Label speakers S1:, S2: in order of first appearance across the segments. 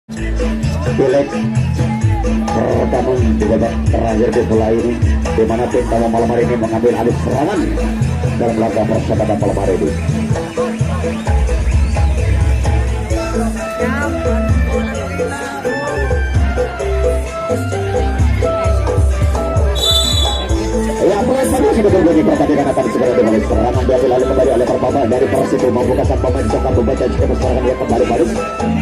S1: Pilek pertama di babak terakhir di bola ini, di mana tim tamu malam hari ini mengambil alih serangan dalam laga persahabatan malam hari ini. Ya, pelan-pelan sudah berbunyi pertandingan akan segera dimulai. Serangan diambil alih kembali oleh Permama dari Persito, membuka sang pemain Songka membaca jika serangan yang kembali baris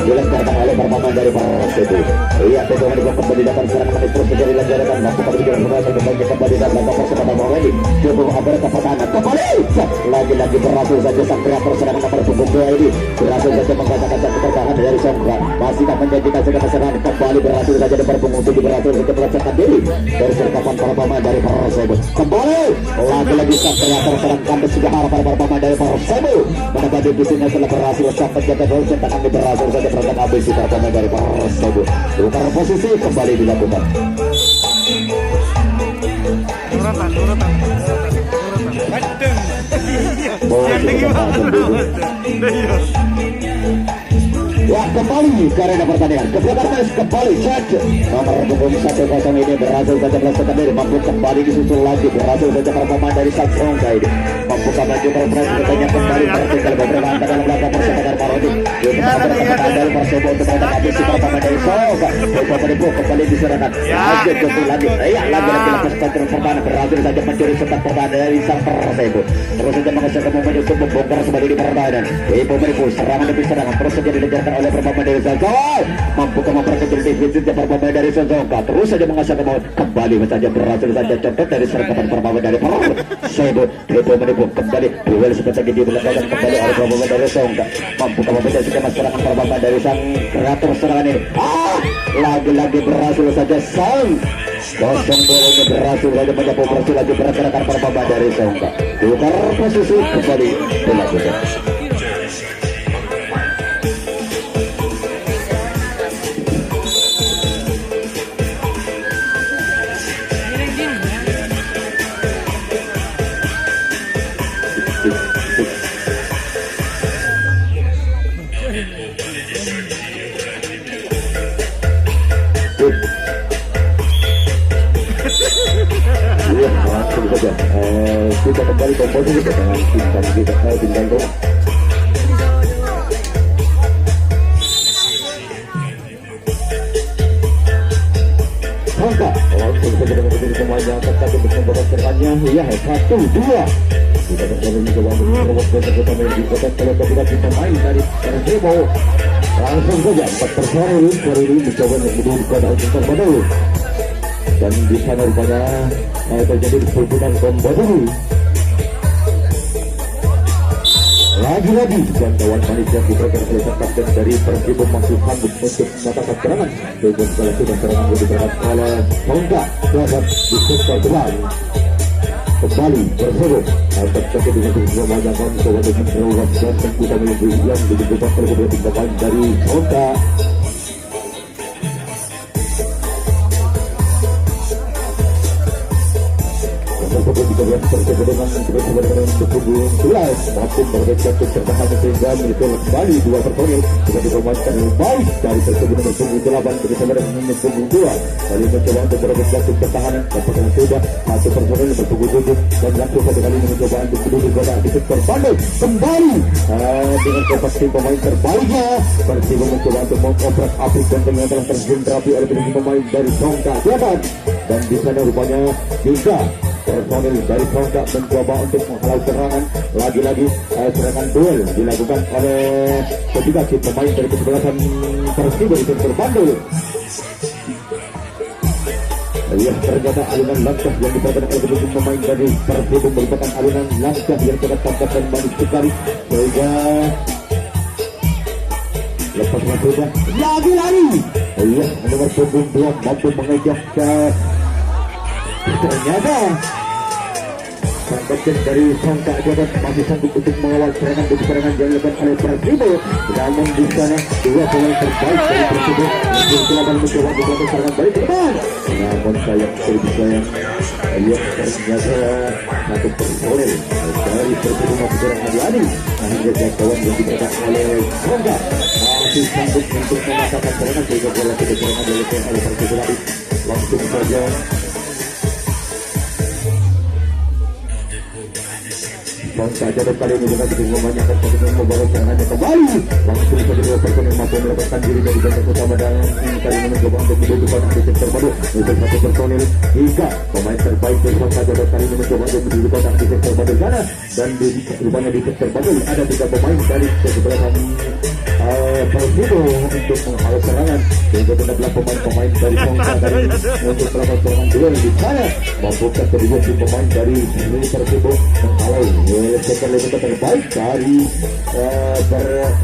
S1: dilancarkan oleh Permama dari Persito. Iya, Persito mencoba kembali datang serangan menit terus menjadi lancarkan, mampu kembali berhasil kembali dalam laga persahabatan malam ini. Cukup hampir ke pertahanan kembali. Lagi-lagi berhasil saja sang kreator serangan nomor punggung 2 ini berhasil saja membacakan satu pertahanan dari Songka. Masih tak menjanjikan segala serangan kembali berhasil saja nomor punggung 7 berhasil saja melacakkan diri dari serkapan Permama dari Persito. Kembali lagi-lagi sang kreator serang kandas sudah harapan Permama dari Persebo menempati bisnisnya setelah berhasil sang penjaga gol centangan berhasil saja perangkat habis di Permama dari Persebo. Tukar posisi kembali dilakukan. Ya, kembali ke arena pertandingan. Keberatan kembali set nomor punggung 1-0 ini berhasil saja melesatkan diri, mampu kembali disusul lagi, berhasil saja Permama dari Songka ini mampu kembali berprestasinya kembali tertinggal beberapa angka dalam laga persahabatan malam ini. Dari Persebo untuk mereka habis si Permama dari Songka. Kembali diserahkan lagi betul lagi. Ya, lagi-lagi lepas kontrol pertahanan, berhasil saja mencuri setak pertahanan dari sang Persebo. Terus saja menghasilkan momen untuk membongkar kembali di pertahanan. Pemenipu serangan demi serangan terus saja dilancarkan oleh Permama dari Songka, mampu memperkecil defisitnya Permama dari Songka, terus saja menghasilkan momen kembali saja berhasil saja contoh dari serangkaian Permama dari Persebo. Pemenipu kembali duel sebentar lagi dilakukan kembali oleh Permama dari Songka, mampu memecah skema serangan Permama dari sang kreator serangan ini. Lagi-lagi berhasil saja sang 0-2 ini berhasil saja menyapu berhasil lagi pergerakan Permama dari Songka. Tukar posisi kembali dilakukan. Kita kembali ke posisi dengan bintang rumah. Songka langsung saja dengan diri semuanya tetap untuk membawa serangannya. Ya, 1-2. Kita kembali mencoba untuk membawa pertama yang dikotak oleh kombinasi pemain dari Persebo. Langsung saja 4-1 kali ini mencoba untuk menurunkan Alkitab Badau. Dan di sana rupanya terjadi perbuatan kembali. Lagi-lagi jangkauan manis yang diberikan oleh kapten dari Persebo masih sanggup untuk mengatakan serangan. Dengan salah satu serangan yang diberikan oleh Songka dapat disektor kembali. Kembali Persebo akan satu dengan semuanya mencoba untuk menerobos dan kita menuju yang dibutuhkan oleh pemain dari Songka. Persebo dengan keberhasilan untuk punggung 11 maupun berbeda kecerdasan sehingga menjadi kembali 2 personil juga dipermainkan baik dari Persebo nomor punggung 8 bersama dengan nomor punggung 2 kali mencoba untuk berbeda pertahanan apakah sudah satu personil nomor punggung 7 dan langsung satu kali mencoba untuk duduk bola di sektor pandai kembali dengan kompetisi pemain terbaiknya. Persebo mencoba untuk mengoprak aplik dan dengan telah terjun rapi oleh pemain dari Songka dan di sana rupanya juga personil dari Songka mencoba untuk menghalau serangan. Lagi-lagi serangan duel dilakukan oleh ketiga si pemain dari kesebelasan Persebo di sektor Bandung. Ya, ternyata alunan langkah yang diberikan oleh kedua pemain dari Persebo merupakan alunan langkah yang sangat tangkap dan manis sekali sehingga lepas masuknya lagi-lagi nomor punggung 2 mampu mengejak ternyata sang kapten dari Songka Jabat masih sanggup untuk mengawal serangan demi serangan yang dilakukan oleh Persebo. Namun di sana dua pemain terbaik dari Persebo silakan mencoba untuk serangan balik ke depan. Namun sayang ternyata satu personel dari Persebo masih kurang hati-hati. Akhirnya jangkauan yang diberikan oleh Songka masih sanggup untuk mengatakan serangan sehingga bola tidak serangan oleh Persib tadi langsung saja saja dan kali ini juga kita memanyakan untuk membawa serangannya kembali langsung saja dua personil mampu melepaskan diri dari ganda utama dan kali ini mencoba untuk dibutuhkan di sektor baru untuk satu personil hingga pemain terbaik bersama saja dan kali ini mencoba untuk dibutuhkan di sektor baru sana dan rupanya di sektor baru ada 3 pemain dari kesebelasan Persibo untuk menghalau serangan sehingga benar-benar pemain-pemain dari Songka dari untuk melakukan serangan duel di sana mampukah kedua si pemain dari Persibo menghalau sektor lebih terbaik dari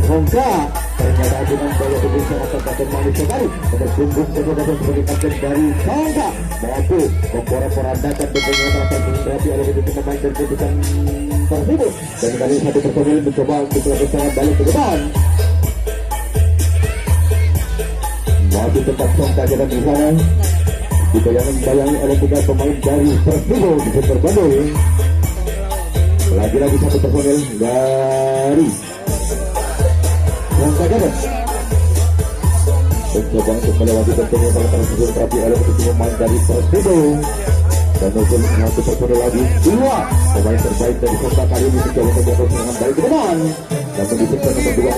S1: Songka ternyata dengan daya tubuh sangat terkait manis sekali bertumbuh sebagai kapten dari Songka mampu memporak-porandakan dengan rasa menghadapi oleh kedua pemain dan keputusan Persibo dan kali satu personil mencoba untuk melakukan serangan balik ke depan masih tetap Songka jalan di sana dibayangi oleh 3 pemain dari Persibo di sektor Bandung lagi-lagi satu personel dari Songka jalan mencoba untuk melewati pertemuan antara Persib terapi oleh pemain dari Persibo dan untuk satu personel lagi 2 pemain terbaik dari Songka kali ini mencoba untuk melakukan serangan balik ke depan dan di sektor nomor 2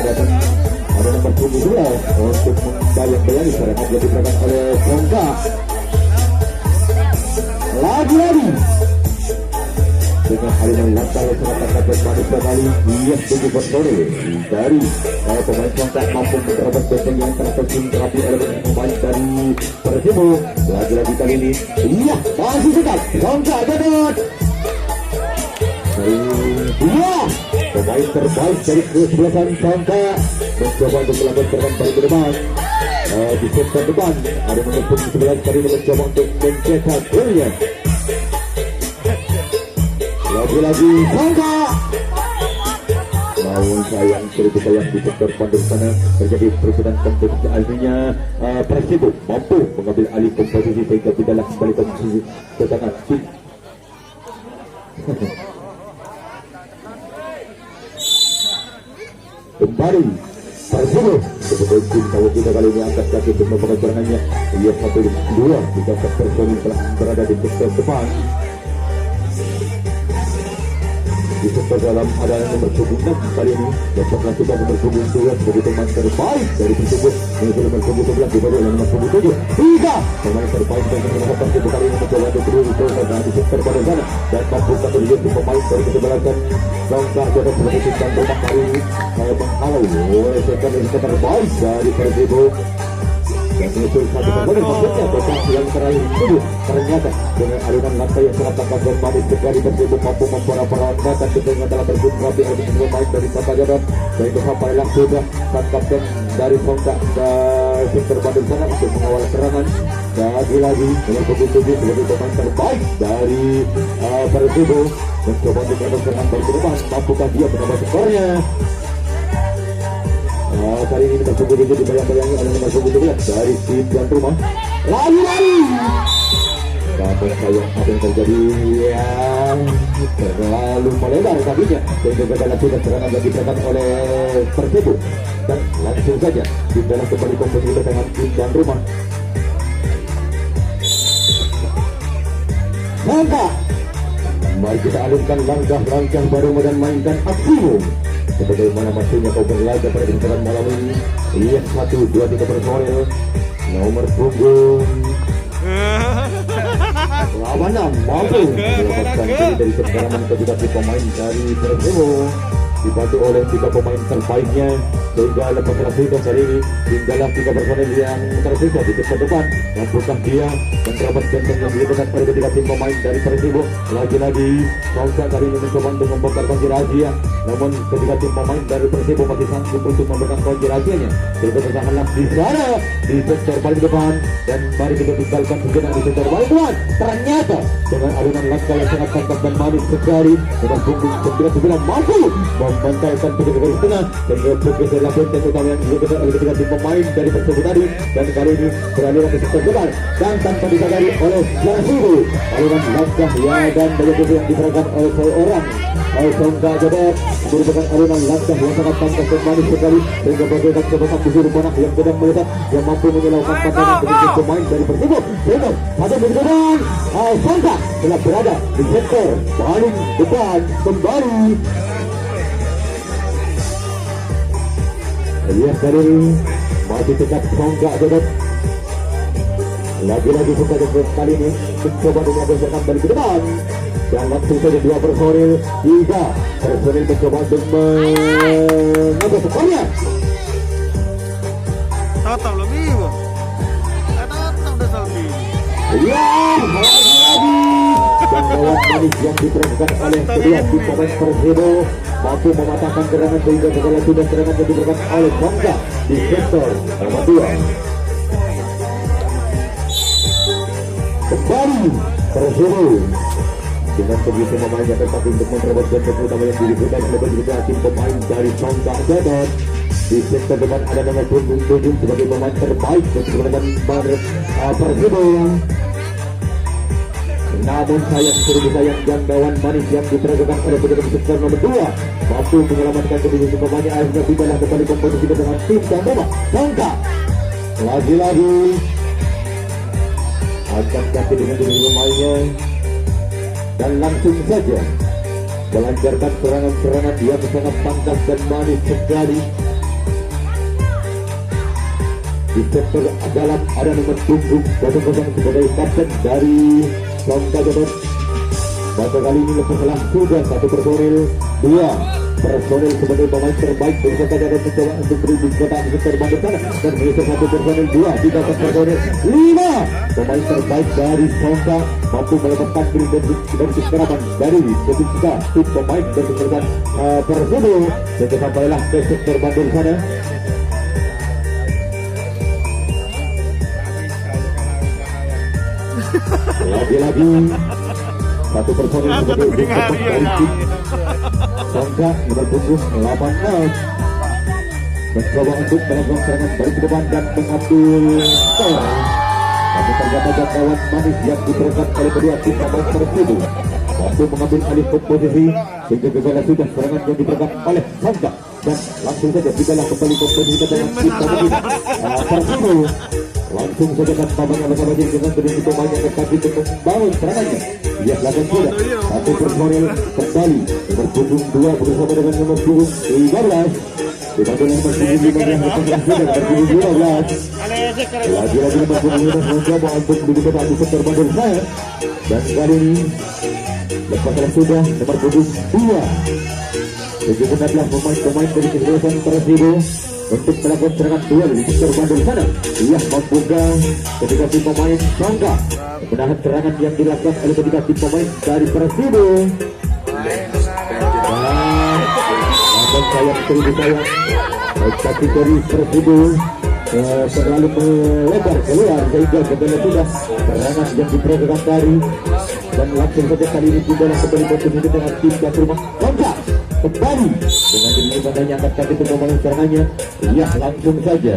S1: ada nomor 12 untuk membayang-bayangi serangan yang diberikan oleh Songka lagi-lagi dengan hal yang langkah yang sangat tangkap manis sekali dia 7 personil dari pemain Songka mampu menerobos benteng yang terkesing terapi oleh pemain dari Persibo lagi-lagi kali ini iya masih tetap Songka dapat iya pemain terbaik dari kesebelasan Songka mencoba untuk melakukan serangan balik ke depan di sektor depan ada nomor 11 kali ini mencoba untuk mencetak golnya lagi-lagi Songka namun sayang sedikit sayang di sektor Bandung sana terjadi perubahan kompetisi akhirnya Persibo mampu mengambil alih kompetisi sehingga tidaklah kembali ke posisi ke tangan tim kembali Persibo sebagai tim kalau kita kali ini angkat kaki untuk membuka serangannya ia 1-2 jika personil telah berada di sektor depan di sektor dalam ada nomor 16 kali ini dapat lakukan nomor 12 sebagai pemain terbaik dari Persibo menuju nomor 11 diberi oleh nomor 17 pemain terbaik dari nomor Persibo kali ini mencoba untuk berada di sektor pada sana dan mampu terlihat di pemain dari kesebelasan Songka jadi sebagai tim rumah kali ini saya menghalau oleh sektor yang terbaik dari Persibo dan menyusul satu pemain maksudnya tetapi yang terakhir itu ternyata dengan alunan lantai yang sangat tangkap dan manis sekali Persibo mampu memporak-porandakan dengan dalam berguna rapi oleh pemain dari Songka Jabat dan itu sampai langsung sang kapten dari Songka dan sektor Bandung sana untuk mengawal serangan lagi-lagi dengan pembunuh sebagai pemain terbaik dari Persibo mencoba untuk melakukan serangan balik ke depan mampukah dia menambah skornya kali ini nomor 17 dibayang-bayangi oleh nomor 17 dari tim tuan rumah lari-lari namun sayang apa yang terjadi yang terlalu melebar kakinya sehingga gagal sudah serangan yang diberikan oleh Persibo dan langsung saja dibalas kembali kompetisi dengan tim tuan rumah Songka mari kita alihkan langkah-langkah baru dan mainkan aksimu sebagaimana maksudnya kau berlaga pada bintangan malam ini lihat 1, 2, 3 personil nomor punggung 86 mampu melepaskan diri dari kedalaman kedua pemain dari Persibo dibantu oleh 3 pemain terbaiknya sehingga lepas terasingkan kali ini tinggallah 3 personil yang tersisa di depan depan mampukah dia menerobos benteng yang diberikan oleh ketiga tim pemain dari Persibo lagi-lagi Songka kali ini mencoba untuk membongkar kunci rahasia namun ketiga tim pemain dari Persibo masih sanggup untuk memberikan kunci rahasianya sehingga bertahanlah di sana di sektor paling depan dan mari kita tinggalkan sejenak di sektor paling depan ternyata dengan alunan langkah yang sangat tangkap dan manis sekali nomor punggung 99 mampu mementalkan penjaga garis tengah dan bergeser lakukan tes utama yang dilakukan oleh ketiga tim pemain dari Persib tadi, dan kali ini beralih ke sektor depan dan tanpa disadari oleh Persibo aliran langkah ya dan banyak yang diperagakan oleh seorang Songka Jabet merupakan aliran langkah yang sangat pantas dan manis sekali sehingga bagaikan sebatang busur panah yang sedang meletak yang mampu menyelaukan pandangan penjaga pemain dari Persibo sehingga pada berdepan Songka telah berada di sektor paling depan kembali. Lihat kali ini masih tetap Songka Jabet. Lagi-lagi Songka Jabet kali ini mencoba mengagalkan balik ke depan dan langsung saja 2 personil 3 personil mencoba untuk mengagal skornya.
S2: Tahu lebih bu. Tahu dah lebih.
S1: Ya, lagi-lagi dan lawan manis yang diperagakan oleh kedua tim pemain Persibo mampu mematahkan serangan sehingga segala sudah serangan yang diberikan oleh Songka di sektor nomor 2. Kembali Persibo dengan kondisi pemainnya tetap untuk menerobos gol utama yang diberikan oleh kedua tim pemain dari Songka Jabet. Di sektor depan ada nomor 27 sebagai pemain terbaik untuk menggunakan Persibo. Namun sayang jangkauan manis yang diperagakan oleh pejabat sektor nomor 2 mampu menyelamatkan kondisi pemainnya akhirnya tidaklah kembali kompetisi dengan tim dan rumah Songka. Lagi-lagi akan ganti dengan diri pemainnya dan langsung saja melancarkan serangan-serangan yang sangat pantas dan manis sekali. Di sektor dalam ada nomor punggung 00 sebagai kapten dari Songka Jabet. Pada kali ini setelah sudah 1 personil 2 personil sebagai pemain terbaik dari Songka Jabet mencoba untuk beri kota sektor bandar sana dan mengisi 1 personil 2 3 personil 5 pemain terbaik dari Songka mampu melepaskan diri dari kekerapan dari ketika tim pemain dari sektor Persibo sehingga sampailah ke sektor bandar sana. Lagi-lagi 1 personil sebagai untuk dari tim Songka nomor punggung 86 mencoba untuk melakukan serangan balik ke depan dan mengambil skor. Namun ternyata jangkauan manis yang diberikan oleh kedua tim pemain Persibo mampu mengambil alih posisi sehingga gagal sudah serangan yang diberikan oleh Songka dan langsung saja tidaklah kembali kompetisi dengan tim pemain Persibo. Langsung saja kan pamannya bersama diri dengan kondisi pemain yang terpaksa untuk membangun serangannya. Ia lakukan sudah 1 personil kembali nomor punggung 2 bersama dengan nomor punggung 13 dibantu nomor punggung 5 yang lepas sudah nomor punggung 12. Lagi-lagi nomor punggung 15 mencoba untuk dibuka di sektor bandar saya dan kali ini lepas sudah nomor punggung 2 16 pemain dari kesebelasan Persibo untuk melakukan serangan duel di sektor bandar sana. Ia membuka ketika tim pemain Songka menahan serangan yang dilakukan oleh ketika tim pemain dari Persibo. Dan sayang tapi dari Persibo terlalu melebar keluar sehingga kembali sudah serangan yang diperagakan dari dan langsung saja kali ini tidaklah kembali bertemu dengan tim dan rumah Songka kembali dengan diri badannya angkat kaki untuk membangun serangannya. Ia langsung saja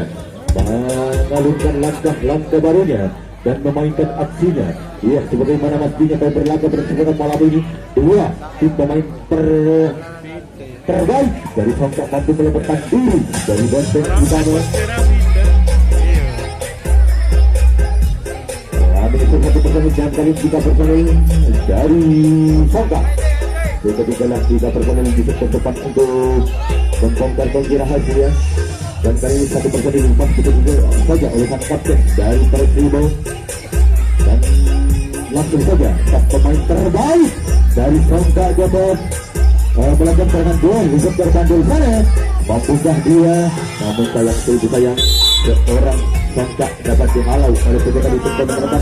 S1: mengalunkan langkah barunya dan memainkan aksinya. Ia sebagaimana mestinya pada berlaga bersama malam ini 2 tim pemain terbaik dari Songka mampu melepaskan diri dari benteng utama. Itu 1 personil dan kali 3 personil dari Songka. Ketiganya 3 personil di sektor depan untuk membongkar banjir hasilnya. Dan kali ini 1 personil dilepas betul-betul saja oleh sang kapten dari Persibo. Dan langsung saja sang pemain terbaik dari Songka Jabet melakukan serangan duel di sektor bandul sana. Mampukah dia? Namun sayang seorang Songka dapat dihalau oleh penjaga di sektor depan.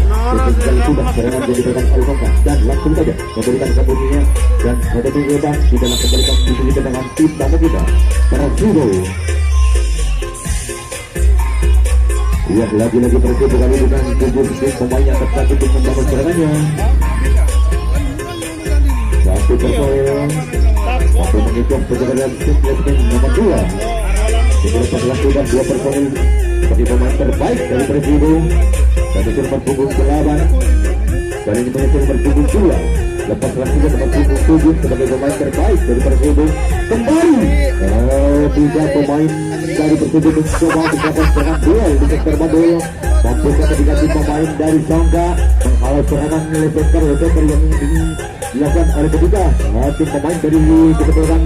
S1: Sekali sudah serangan yang diberikan oleh Songka dan langsung saja memberikan kemudiannya dan pada bebas di dalam kembali kompetisi kita dengan tim tamu kita Persibo. Ya lagi-lagi Persibo kali dengan 7 pemain yang tercatat untuk membangun serangannya. 1 satu personil mampu menghitung penjagaan tim nomor 2. Di lepas waktu dan 2 personil sebagai pemain terbaik dari Persibo dan itu nomor punggung 8 dan ini menyusul nomor punggung 2. Lepas waktu dan nomor punggung 7 sebagai pemain terbaik dari Persibo kembali 3 pemain dari Persibo mencoba untuk serangan duel di sektor Bandung. Mampukah diganti pemain dari Songga menghalau serangan leseker yang dilakukan oleh ketiga tim pemain dari kesebelasan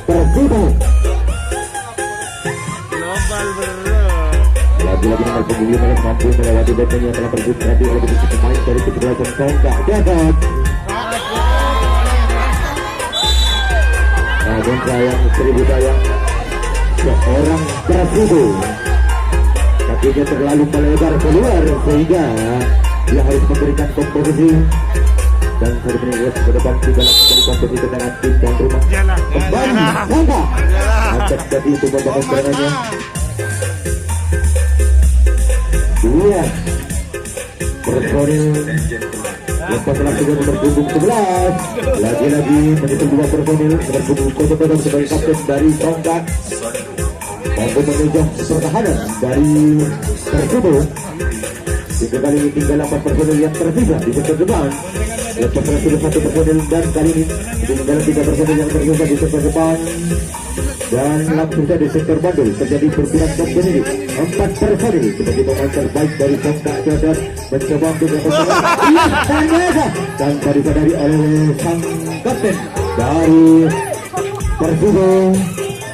S1: Persibo.
S2: Global bro.
S1: Lagi-lagi nomor punggung 5 mampu melewati benteng yang telah berjustrasi oleh ketiga pemain dari kesebelasan Songga. Gagal. Namun sayang 1000 sayang seorang Persibo kakinya terlalu melebar keluar sehingga dia harus memberikan komposisi dan satu menit ke depan kita menjadi kompetisi dengan tim tuan rumah kembali Songga angkat tadi itu membangun serangannya 2 personil lepas langsung nomor punggung 11 lagi-lagi menyusul 2 personil nomor punggung 0 sebagai kapten dari Songga mampu menunjuk pertahanan dari Persibo. Hingga kali ini tinggal 8 personil yang tersisa di sektor depan. Lepas sudah 1 personil dan kali ini tinggal 3 personil yang tersisa di sektor depan. Dan langsung saja di sektor Bandung terjadi perpindahan kompetisi 4 personil sebagai pemain terbaik dari Songga Jodoh mencoba untuk melakukan dan disadari oleh sang kapten dari Persibo.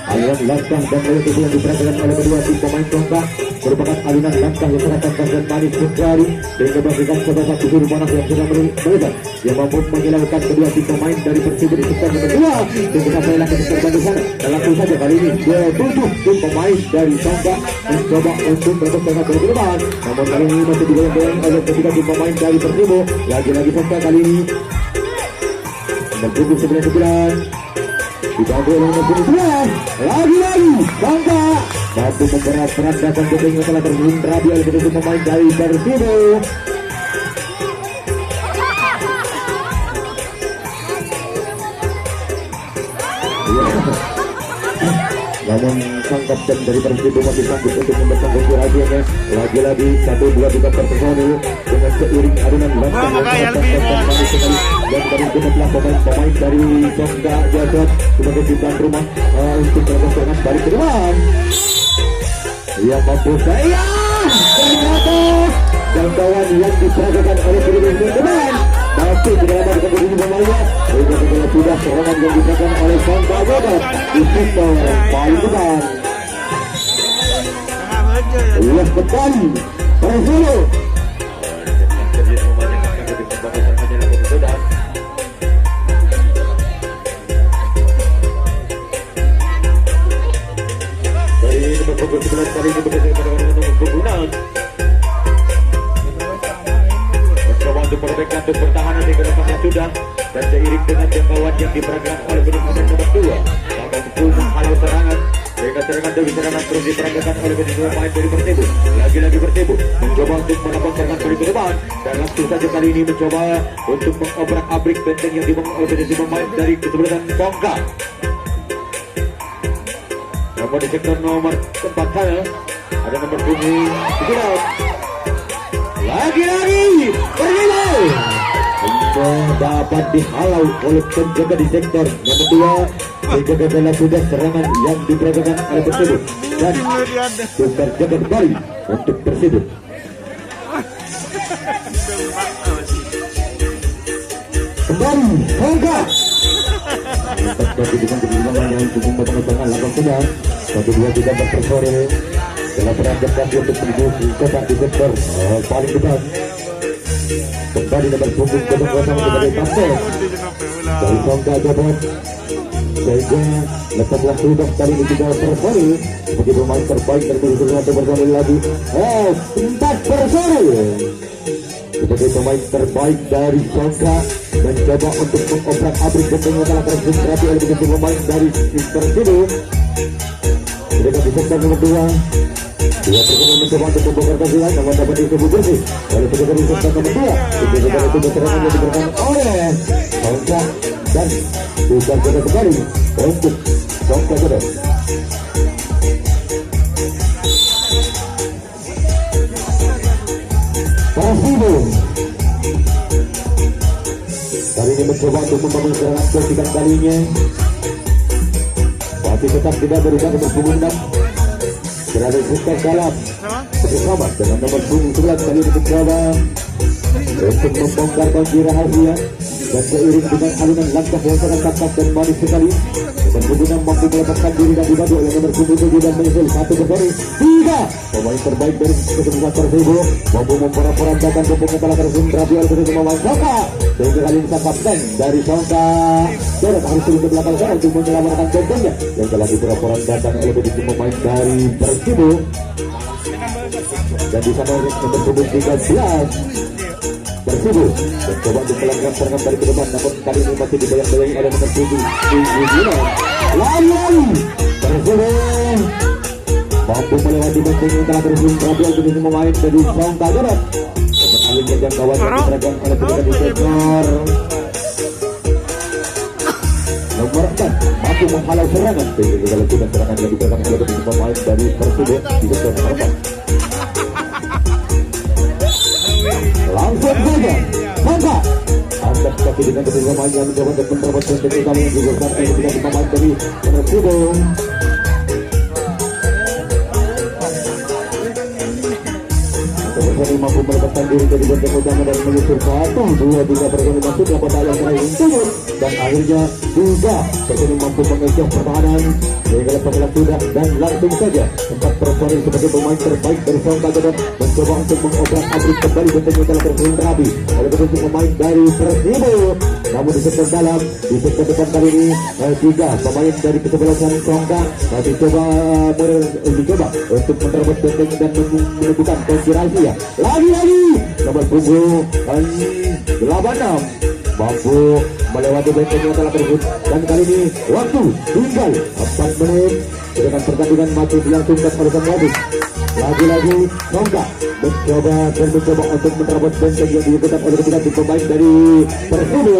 S1: Aliran langkah dan melalui yang diperhatikan oleh kedua tim pemain Songga merupakan aliran langkah yang serahkan dan manis sekali sehingga memberikan sebesar kusur panas yang sudah melebar yang mampu menyelamatkan kedua tim pemain dari Persibo di sektor kedua dan kita melelak ke sektor Bandung sana dan langsung saja kali ini 27 tim pemain dari Songga mencoba untuk berkesempatan ke depan namun kali ini masih digoyang-goyang oleh ketiga tim pemain dari Persibo. Lagi-lagi Songga kali ini berkumpul 9-9 dibantu oleh nomor 11 lagi-lagi Songga mampu memberat peran datang gedeng yang telah terhindari oleh kedua pemain dari Persibo. Namun sang kapten dari Persibo masih sanggup untuk memberikan rahasianya. Lagi-lagi 1-2-3 personil dengan seiring adunan langkah yang sangat manis sekali dan dari jumlah pemain dari Songga Jodoh sebagai tim rumah untuk melakukan serangan balik ke depan yang mampu saya ternyata jangkauan yang diperagakan oleh kedua tim depan masih di dalam kompetisi pemainnya sehingga segala sudah serangan yang diperagakan oleh Songga Jodoh di sektor paling depan. Ulas kembali Persibo pukul 11 kali ini bergeser pada nomor punggung 6 mencoba untuk perbaikan untuk pertahanan di depannya sudah dan seiring dengan jangkauan yang diperagakan oleh pemain nomor 2 akan mampu menghalau serangan sehingga serangan demi serangan terus diperagakan oleh pemain dari Persibo. Lagi-lagi Persibo mencoba untuk melakukan serangan dari depan dan langsung saja kali ini mencoba untuk mengobrak-abrik benteng yang dibangun oleh pemain dari kesebelasan Songga. Namun di sektor nomor 4 sana ada nomor punggung 9 lagi-lagi Persibo dapat dihalau oleh penjaga di sektor nomor 2 sehingga gagal sudah serangan yang diperagakan oleh Persibo dan tukar jaga kembali untuk Persibo. Kembali Songga bagi dengan kebijakan yang cukup mempertahankan lapang sedang 1-2-3 personil dalam perangkat untuk menuju kotak di sektor paling depan. Kembali nomor punggung 0 sebagai kapten dari Songga Jodoh sehingga lepas waktu dan kali ini juga personil sebagai pemain terbaik dari satu personil lagi 4 personil sebagai pemain terbaik dari Songga mencoba untuk mengobrak-abrik benteng yang telah terkonsentrasi oleh begitu pemain dari Persibo. Mereka di sektor nomor 2 personil mencoba untuk membongkar kasihan, namun dapat disebut bersih oleh pejabat di sektor nomor 2. Itu juga itu serangan yang diberikan oleh Songka dan bukan kita kembali untuk Songka Jodoh. Persibo kali ini mencoba untuk membangun serangan ketiga kalinya, masih tetap tidak berikan berpunggung berada di sektor dalam bersama dengan nomor punggung 11 kali ini mencoba untuk membongkar kunci rahasia dan seiring dengan alunan langkah yang sangat ketat dan manis sekali, nomor punggung mampu melepaskan diri dan dibantu oleh nomor punggung 7 dan menyusul 1 bersori 3. Pemain terbaik dari kesempatan Persibo mampu memporak-porandakan pembongkar kalah terus Rabi oleh pemain Songka, sehingga kali ini kapten dari Songka Jodoh harus turun ke belakang sana untuk menyelamatkan contohnya yang telah diporak-porandakan oleh pemain dari Persibo. Dan di sana nomor punggung 13 Persibo mencoba untuk melakukan serangan dari ke depan, namun kali ini masih dibayang-bayangi oleh nomor 7 lari Persibo mampu melewati benteng yang telah terhubung Rabi untuk pemain dari Songka Jodoh. Alihnya jangkauan yang diserahkan oleh pemain di sektor nomor 4 mampu menghalau serangan, sehingga kalau tidak serangan yang diberikan oleh pemain dari Persibo di sektor nomor 4. Langsung saja Songka angkat kaki dengan kedua pemain yang mencoba untuk menerobos benteng utama yang digolkan oleh pemain dari Persibo. Persib mampu melepaskan diri dari benteng utama dan menyusul 1-2-3 Persib masuk ke kotak yang terakhir untuk dan akhirnya juga Persib mampu mengejar pertahanan sehingga lepas sudah dan langsung saja 4 personil sebagai pemain terbaik dari Songka Jodoh mencoba untuk mengobrak-abrik kembali benteng yang telah terhubung Rabi oleh pemain dari Persibo. Namun di sektor dalam, di sektor depan kali ini 3 pemain dari kesebelasan Songka masih dicoba untuk menerobos benteng dan menentukan kunci rahasia. Lagi-lagi nomor punggung 86 mampu melewati benteng yang telah tersebut, dan kali ini waktu tinggal 4 menit dengan pertandingan masih dilangsungkan oleh pemain. Lagi-lagi Songka mencoba untuk menerobos benteng yang dilakukan oleh ketiga tim pemain dari Persibo.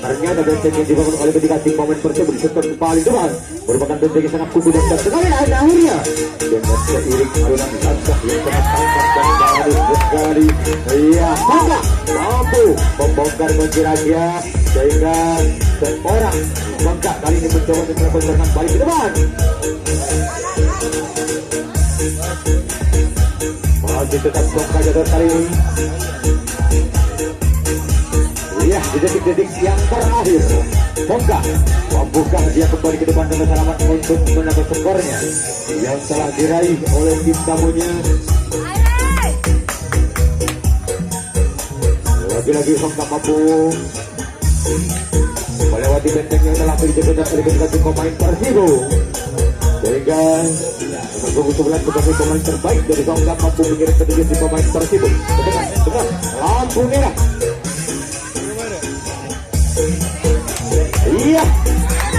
S1: Ternyata benteng yang dibangun oleh ketiga tim pemain Persibo di sektor paling depan merupakan benteng yang sangat kukuh dan sekali akhirnya dengan seiring alunan langkah yang sangat angkat dan baru sekali Songka mampu membongkar kunci rahasia sehingga seorang Songka kali ini mencoba untuk melakukan serangan balik ke depan. Masih tetap Songka Jodoh kali ini. Iya, di detik-detik yang terakhir Songka mampukah dia kembali ke depan dengan selamat untuk menambah skornya yang telah diraih oleh tim tamunya. Lagi-lagi Songka mampu melewati benteng yang telah dijaga oleh ketiga tim pemain Persibo sehingga nomor 11 sebagai pemain terbaik dari Songka mampu mengirim ketiga tim pemain Persibo dengan lampu merah. Iya,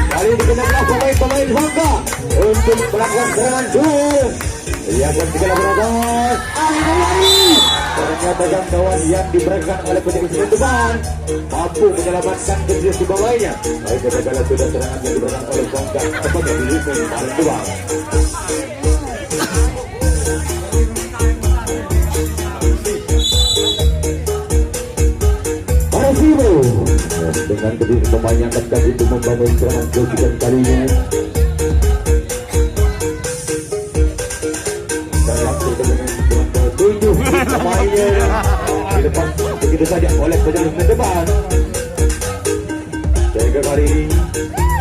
S1: kali ini kenapa pemain Songka untuk melakukan serangan duel. Ia akan segala beratas. Ternyata jangkauan yang diberikan oleh penyelesaian depan mampu menyelamatkan kejadian di bawahnya. Baik kegagalan sudah serangan yang diberikan oleh Songka tepatnya di ring paling depan. Persibo dengan kedua pemain yang akan untuk membangun serangan kesekian kalinya. Dan langsung dengan 7 pemainnya di depan begitu saja oleh penyelenggara depan. Sehingga kali ini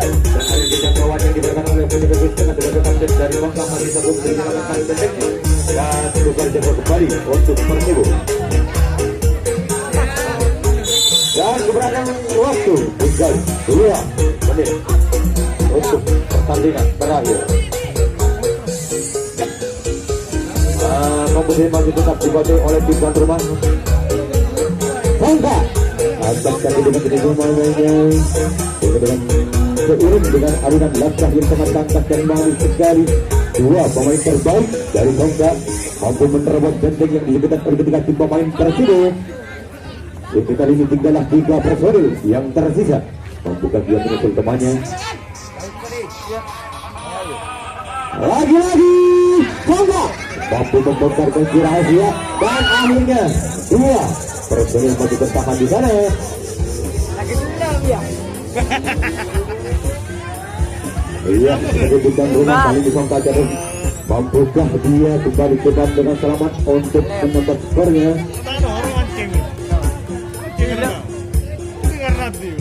S1: dan kali ini jangkauan yang diberikan oleh penyelenggara tengah sebagai kapten dari Songka masih sanggup menyelamatkan bentengnya dan tukar jangkau kembali untuk Persibo. Dan keberadaan waktu tinggal 2 menit untuk pertandingan terakhir. Kompetisi masih tetap dikuasai oleh tim tuan rumah Songka. Atas kaki dengan kedua pemainnya dengan seiring dengan alunan langkah yang sangat tangkas dan manis sekali dua pemain terbaik dari Songga mampu menerobos benteng yang disebutkan oleh ketika tim pemain tersebut. Jadi kali ini tinggallah 3 personil yang tersisa. Membuka dia menyusul temannya. Lagi-lagi Songga mampu membongkar kunci rahasia dan akhirnya 2 personil masih bertahan di sana.
S2: Lagi dendam ya.
S1: Iya, kedudukan rumah kali di Songga terus. Mampukah dia kembali ke depan dengan selamat untuk menambah skornya?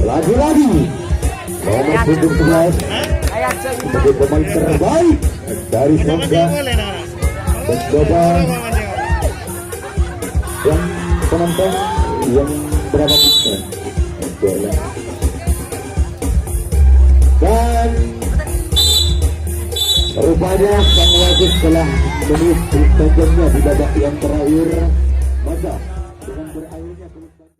S1: Lagi-lagi nomor punggung 11 sebagai pemain terbaik dari Songga mencoba yang penonton yang berapa dan rupanya sang wasit telah menit tajamnya di babak yang terakhir. Maka